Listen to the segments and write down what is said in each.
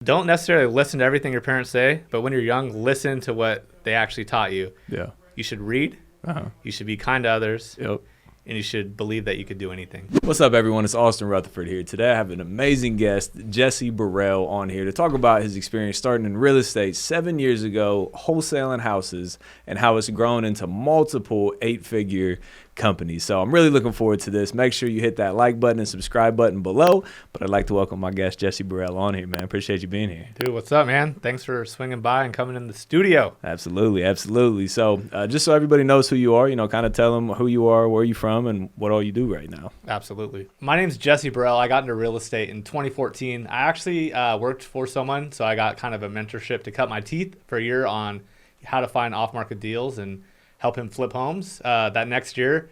Don't necessarily listen to everything your parents say, but when you're young, listen to what they actually taught you. Yeah. You should read. You should be kind to others. Yep. And you should believe that you could do anything. What's up, everyone? It's Austin Rutherford here. Today I have an amazing guest, Jesse Burrell, on here to talk about his experience starting in real estate 7 years ago, wholesaling houses, and how it's grown into multiple eight-figure companies. So I'm really looking forward to this. Make sure you hit that like button and subscribe button below. But I'd like to welcome my guest, Jesse Burrell, on here, man. Appreciate you being here. Dude, what's up, man? Thanks for swinging by and coming in the studio. Absolutely, absolutely. So just so everybody knows who you are, kind of tell them who you are, where you're from, and what all you do right now. Absolutely. My name's Jesse Burrell. I got into real estate in 2014. I actually worked for someone, so I got kind of a mentorship to cut my teeth for a year on how to find off-market deals and help him flip homes. That next year,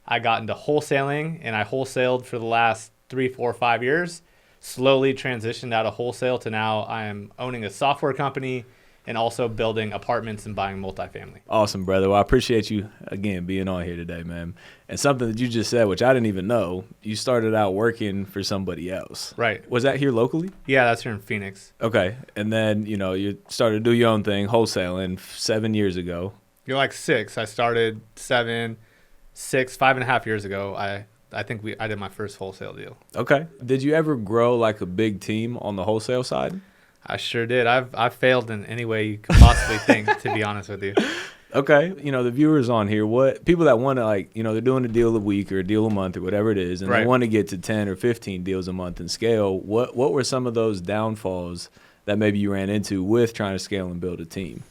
I got into wholesaling, and I wholesaled for the last 3, 4, 5 years. Slowly transitioned out of wholesale to now I am owning a software company and also building apartments and buying multifamily. Awesome, brother. Well, I appreciate you, again, being on here today, man. And something that you just said, which I didn't even know, you started out working for somebody else. Right. Was that here locally? Yeah, that's here in Phoenix. Okay. And then, you started to do your own thing, wholesaling 7 years ago. You're like 6. I started 7, 6, 5.5 years ago. I think I did my first wholesale deal. Okay. Did you ever grow like a big team on the wholesale side? I sure did. I've failed in any way you could possibly think, to be honest with you. Okay. The viewers on here, people that want to they're doing a deal a week or a deal a month or whatever it is, and Right. They want to get to 10 or 15 deals a month and scale. What were some of those downfalls that maybe you ran into with trying to scale and build a team?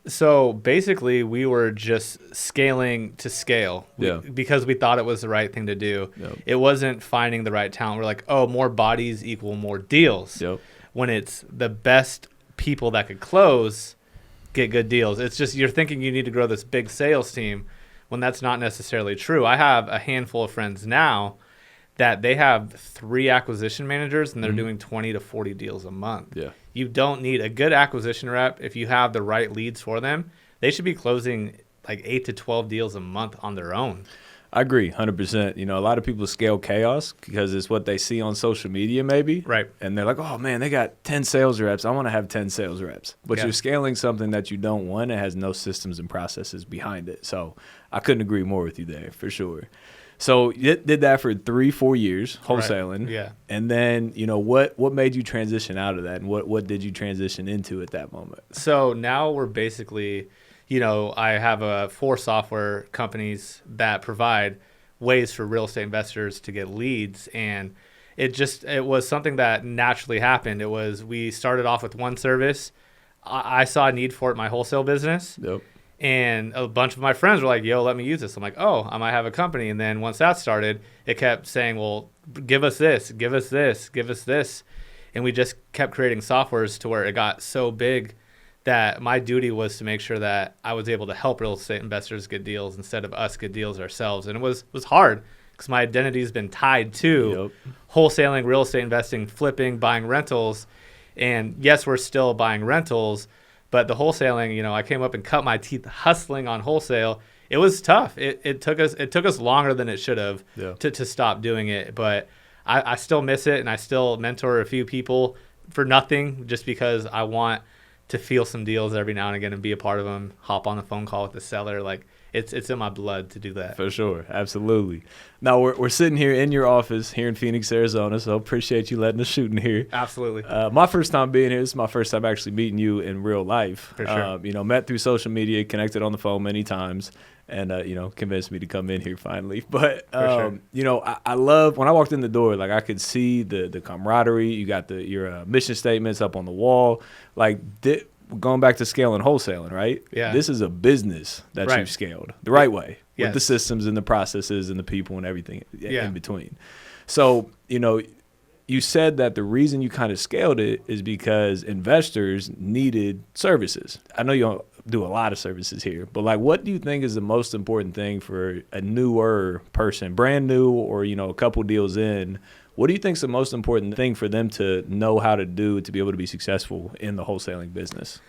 So basically, we were just scaling to scale because we thought it was the right thing to do. Yep. It wasn't finding the right talent. We're like, oh, more bodies equal more deals. Yep. When it's the best people that could close get good deals. It's just you're thinking you need to grow this big sales team when that's not necessarily true. I have a handful of friends now that they have 3 acquisition managers and they're doing 20 to 40 deals a month. Yeah. You don't need a good acquisition rep. If you have the right leads for them, they should be closing like 8 to 12 deals a month on their own. I agree 100%. A lot of people scale chaos because it's what they see on social media maybe. Right. And they're like, oh, man, they got 10 sales reps. I want to have 10 sales reps. But You're scaling something that you don't want. It has no systems and processes behind it. So I couldn't agree more with you there for sure. So you did that for 3-4 years, wholesaling. Right. Yeah. And then, what made you transition out of that? And what did you transition into at that moment? So now we're basically, I have 4 software companies that provide ways for real estate investors to get leads. And it was something that naturally happened. We started off with one service. I saw a need for it in my wholesale business. Yep. And a bunch of my friends were like, yo, let me use this. I'm like, oh, I might have a company. And then once that started, it kept saying, well, give us this, give us this, give us this. And we just kept creating softwares to where it got so big that my duty was to make sure that I was able to help real estate investors get deals instead of us get deals ourselves. And it was hard because my identity has been tied to wholesaling, real estate investing, flipping, buying rentals. And yes, we're still buying rentals. But the wholesaling, I came up and cut my teeth hustling on wholesale. It was tough. It took us longer than it should have to stop doing it. But I still miss it, and I still mentor a few people for nothing just because I want to feel some deals every now and again and be a part of them, hop on a phone call with the seller. Like, it's in my blood to do that. For sure. Absolutely. Now, we're sitting here in your office here in Phoenix, Arizona, so appreciate you letting us shoot in here. Absolutely. My first time being here. This is my first time actually meeting you in real life. For sure. Met through social media, connected on the phone many times, and, convinced me to come in here finally. But, I love, when I walked in the door, like, I could see the camaraderie. You got your mission statements up on the wall. Like, going back to scaling wholesaling, right? Yeah. This is a business that you've scaled the right way with the systems and the processes and the people and everything in between. So, you said that the reason you kind of scaled it is because investors needed services. I know you don't do a lot of services here, but like, what do you think is the most important thing for a newer person, brand new or, a couple deals in? What do you think is the most important thing for them to know how to do to be able to be successful in the wholesaling business?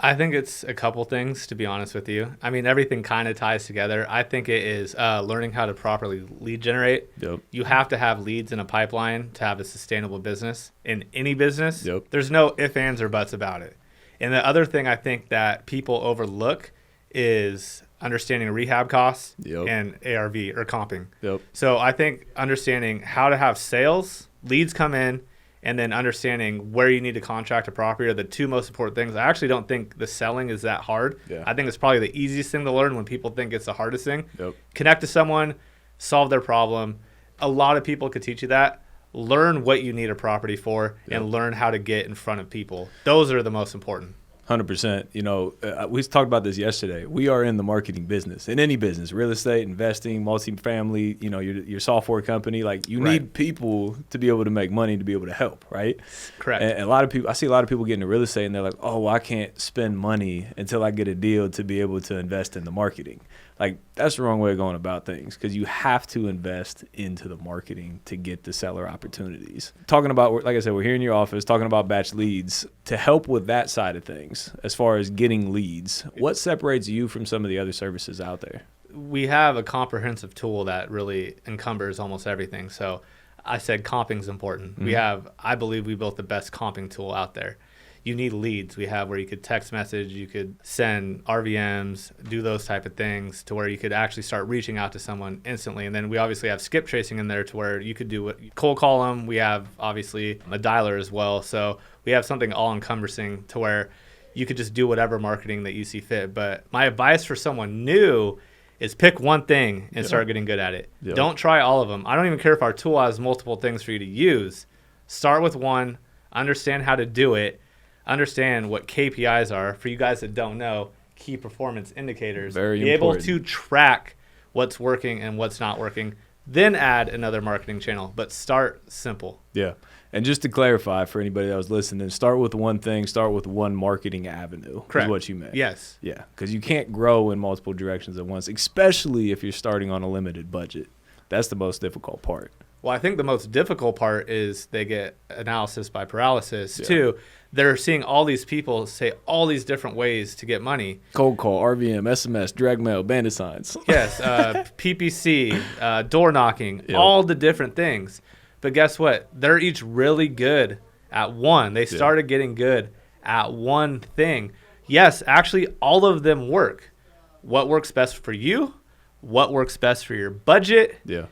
I think it's a couple things, to be honest with you. I mean, everything kind of ties together. I think it is learning how to properly lead generate. Yep. You have to have leads in a pipeline to have a sustainable business. In any business, Yep. There's no ifs, ands, or buts about it. And the other thing I think that people overlook is understanding rehab costs Yep. and ARV or comping. Yep. So I think understanding how to have sales, leads come in, and then understanding where you need to contract a property are the two most important things. I actually don't think the selling is that hard. Yeah. I think it's probably the easiest thing to learn when people think it's the hardest thing. Yep. Connect to someone, solve their problem. A lot of people could teach you that. Learn what you need a property for, Yep. and learn how to get in front of people. Those are the most important. 100%. We talked about this yesterday. We are in the marketing business, in any business, real estate, investing, multifamily, your software company. Like, you need people to be able to make money, to be able to help, right? Correct. And a lot of people, I see a lot of people get into real estate and they're like, oh, well, I can't spend money until I get a deal to be able to invest in the marketing. Like, that's the wrong way of going about things, because you have to invest into the marketing to get the seller opportunities. Talking about, like I said, we're here in your office talking about batch leads. To help with that side of things, as far as getting leads, what separates you from some of the other services out there? We have a comprehensive tool that really encumbers almost everything. So I said comping is important. Mm-hmm. I believe we built the best comping tool out there. You need leads. We have where you could text message, you could send RVMs, do those type of things to where you could actually start reaching out to someone instantly. And then we obviously have skip tracing in there to where you could do cold call them. We have obviously a dialer as well. So we have something all encompassing to where you could just do whatever marketing that you see fit. But my advice for someone new is pick one thing and start getting good at it. Yep. Don't try all of them. I don't even care if our tool has multiple things for you to use. Start with one, understand how to do it, understand what KPIs are. For you guys that don't know, key performance indicators. Very Be important. able to track what's working and what's not working. Then add another marketing channel, but start simple. Yeah. And just to clarify for anybody that was listening, start with one thing, start with one marketing avenue. Correct. Is what you meant. Yes. Yeah, because you can't grow in multiple directions at once, especially if you're starting on a limited budget. That's the most difficult part. Well, I think the most difficult part is they get analysis by paralysis, too. They're seeing all these people say all these different ways to get money. Cold call, RVM, SMS, direct mail, bandit signs. Yes, PPC, door knocking, all the different things. But guess what? They're each really good at one. They started getting good at one thing. Yes, actually, all of them work. What works best for you? What works best for your budget? Yeah.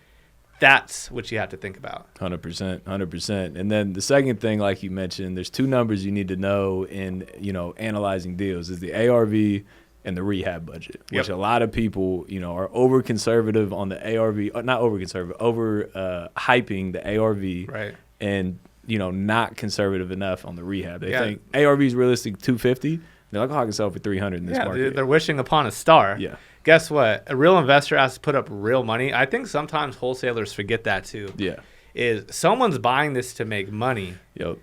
That's what you have to think about. 100%, 100%. And then the second thing, like you mentioned, there's two numbers you need to know in, analyzing deals is the ARV and the rehab budget, which a lot of people, are over conservative on the ARV, not over conservative, over hyping the ARV, Right. and not conservative enough on the rehab. They think ARV is realistic 250. They're like, oh, I can sell for 300 in this market. They're wishing upon a star. Yeah. Guess what? A real investor has to put up real money. I think sometimes wholesalers forget that too. Yeah. Is someone's buying this to make money. Yep.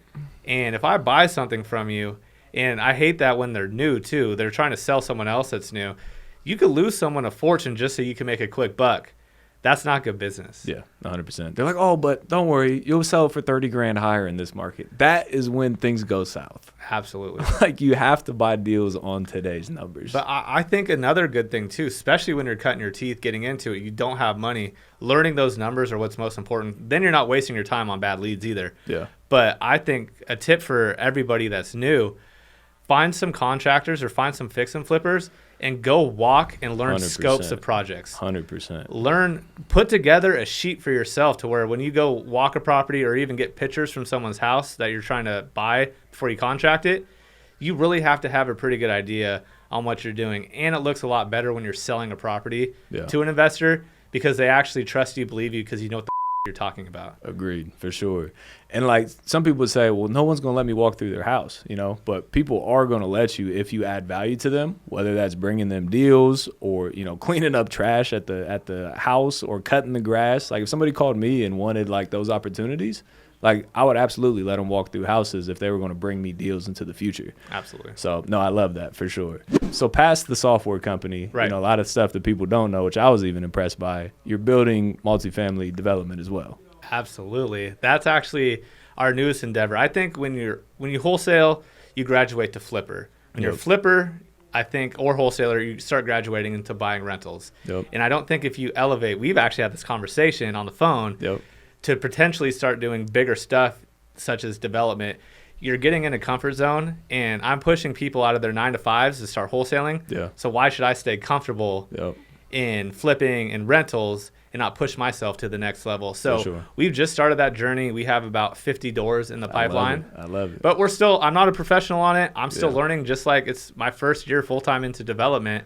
And if I buy something from you, and I hate that when they're new too, they're trying to sell someone else that's new. You could lose someone a fortune just so you can make a quick buck. That's not good business. Yeah, 100%. They're like, oh, but don't worry, you'll sell it for 30 grand higher in this market. That is when things go south. Absolutely. Like, you have to buy deals on today's numbers. But I think another good thing too, especially when you're cutting your teeth, getting into it, you don't have money. Learning those numbers are what's most important. Then you're not wasting your time on bad leads either. Yeah. But I think a tip for everybody that's new, find some contractors or find some fix and flippers and go walk and learn 100%. Scopes of projects. 100%. Put together a sheet for yourself to where when you go walk a property or even get pictures from someone's house that you're trying to buy before you contract it, you really have to have a pretty good idea on what you're doing. And it looks a lot better when you're selling a property to an investor because they actually trust you, believe you, because you know what the you're talking about. Agreed, for sure. And like some people would say, well, no one's going to let me walk through their house, but people are going to let you if you add value to them, whether that's bringing them deals or, cleaning up trash at the house or cutting the grass. Like if somebody called me and wanted like those opportunities, like I would absolutely let them walk through houses if they were going to bring me deals into the future. Absolutely. So no, I love that for sure. So past the software company, right. A lot of stuff that people don't know, which I was even impressed by, you're building multifamily development as well. Absolutely. That's actually our newest endeavor. I think when you wholesale, you graduate to flipper. When you're a flipper, I think, or wholesaler, you start graduating into buying rentals. And I don't think if you elevate, we've actually had this conversation on the phone to potentially start doing bigger stuff such as development. You're getting in a comfort zone, and I'm pushing people out of their 9-to-5s to start wholesaling. So why should I stay comfortable in flipping and rentals and not push myself to the next level? So we've just started that journey. We have about 50 doors in the pipeline. I love it. But I'm not a professional on it. I'm still learning, just like it's my first year full-time into development.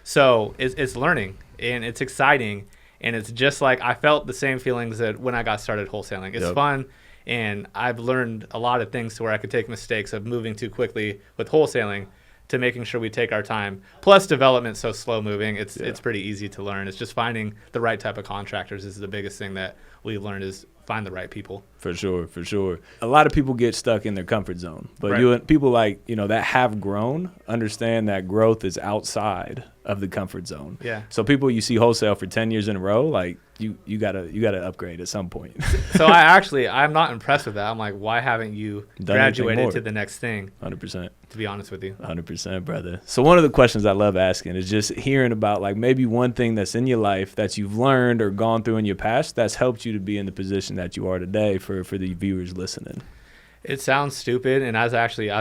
So it's learning, and it's exciting. And it's just like I felt the same feelings that when I got started wholesaling. It's fun, and I've learned a lot of things to where I could take mistakes of moving too quickly with wholesaling to making sure we take our time. Plus development's so slow moving, it's pretty easy to learn. It's just finding the right type of contractors is the biggest thing that we've learned, is find the right people. For sure. A lot of people get stuck in their comfort zone, but people like, that have grown understand that growth is outside of the comfort zone. So people you see wholesale for 10 years in a row, like you gotta upgrade at some point. So I'm not impressed with that. I'm like, why haven't you graduated to the next thing? 100%. To be honest with you. 100%, brother. So one of the questions I love asking is just hearing about like maybe one thing that's in your life that you've learned or gone through in your past that's helped you to be in the position that you are today for the viewers listening. It sounds stupid, and I was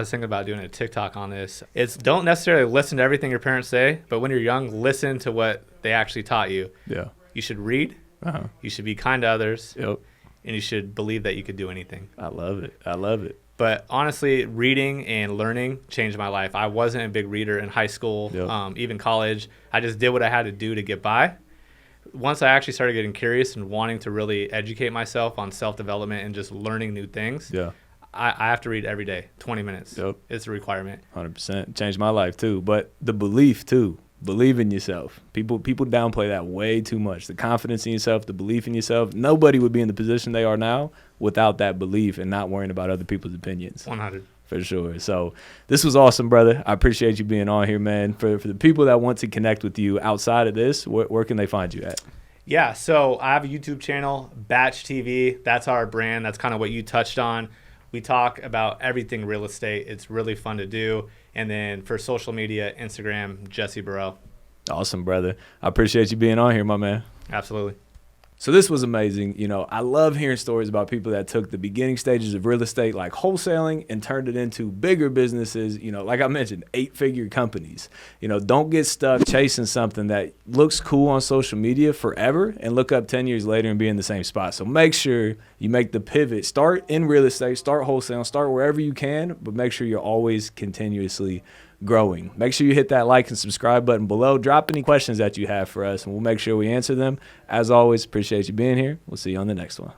thinking about doing a TikTok on this. It's don't necessarily listen to everything your parents say, but when you're young, listen to what they actually taught you. You should read. You should be kind to others. And you should believe that you could do anything. I love it. But honestly, reading and learning changed my life. I wasn't a big reader in high school, even college. I just did what I had to do to get by. Once I actually started getting curious and wanting to really educate myself on self-development and just learning new things, I have to read every day, 20 minutes. It's a requirement. 100%. Changed my life too. But the belief too. Believe in yourself. People downplay that way too much. The confidence in yourself, the belief in yourself. Nobody would be in the position they are now without that belief and not worrying about other people's opinions. 100. For sure. So this was awesome, brother. I appreciate you being on here, man. For the people that want to connect with you outside of this, where can they find you at? Yeah, so I have a YouTube channel, Batch TV. That's our brand. That's kind of what you touched on. We talk about everything real estate. It's really fun to do. And then for social media, Instagram, Jesse Burrell. Awesome, brother. I appreciate you being on here, my man. Absolutely. So this was amazing. I love hearing stories about people that took the beginning stages of real estate, like wholesaling, and turned it into bigger businesses, like I mentioned, 8-figure companies. Don't get stuck chasing something that looks cool on social media forever and look up 10 years later and be in the same spot. So make sure you make the pivot. Start in real estate, start wholesaling, start wherever you can, but make sure you're always continuously growing. Make sure you hit that like and subscribe button below. Drop any questions that you have for us, and we'll make sure we answer them. As always, appreciate you being here. We'll see you on the next one.